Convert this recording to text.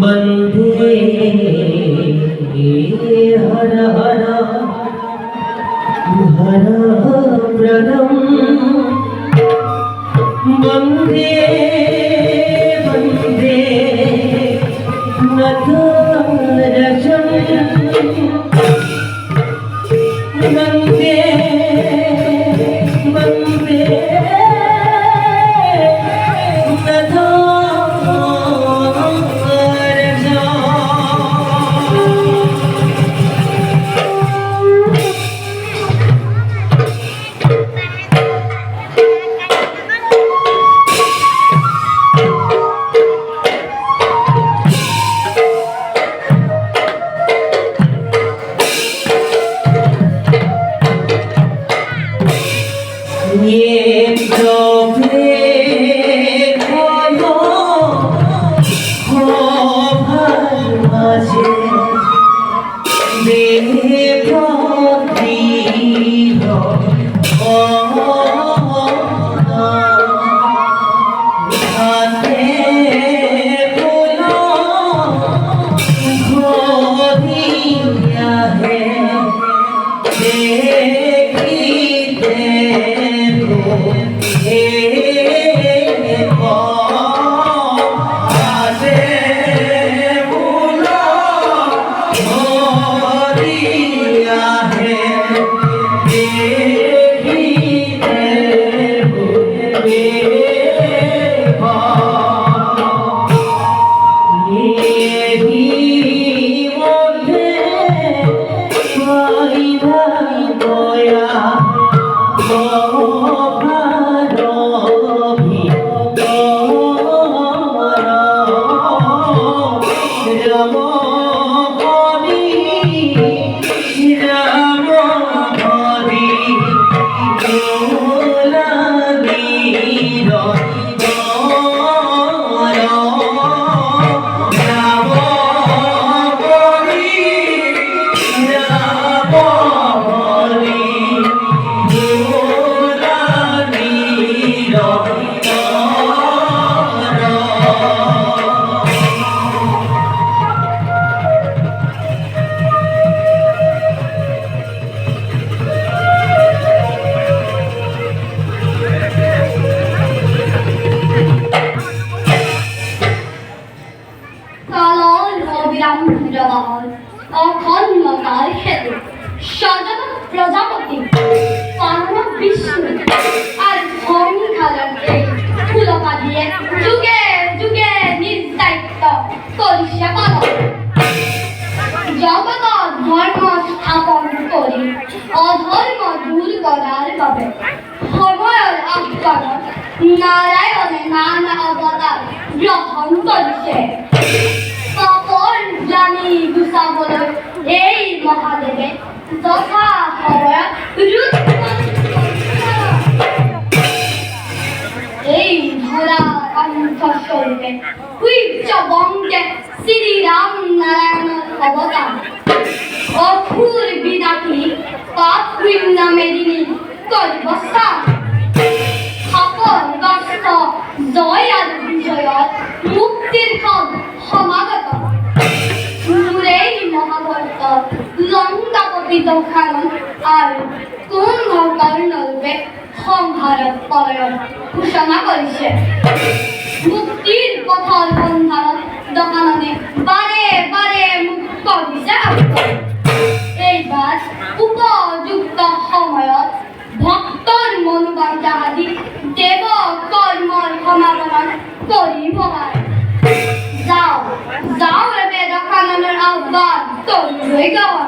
बंदे हर हर हर प्रणम बंदे बंदे नटरजम बंदे बंदे प्रजापति विष्णु और धर्मी खालन फुलपा दिए जुगे जुगे निर्दायित्व करिष्या पालन जगत धर्म स्थापन करी अधर्म दूर करार বাবে সময়ের আহ্বানত নারায়ণে নানা অবতার গ্রহণ করিছে পাপৰ জানি গুচাবলৈ এই মহাদেৱে যথা সময়ত এই ধরা অন্তঃস্বরূপে উচ্চ বঙ্গে শ্রীরাম নারায়ণের অবতার অখুর বিনাশী পাপ বৃন্দা মেদিনী কর্বস্থান আপনগ্রস্ত জয় আর বিজয়ত মুক্তির ফল সমাগত এই মহাভারত লঙ্কাপতি দক্ষায়ন আর কুম্ভকর্ণরূপে সংহারত পলায়ন ঘোষণা করেছে মুক্তির পথৰ সন্ধানত দকাননে বাৰে বাৰে মুক্ত বিচাৰ এইবাৰ উপযুক্ত সময়ত ভক্তৰ মনোবাঞ্ছা আদি দেৱ কৰ্মৰ সমাপন কৰি ভগায় যাও যাও এবে দকাননৰ আহ্বান তরুণই গাওয়া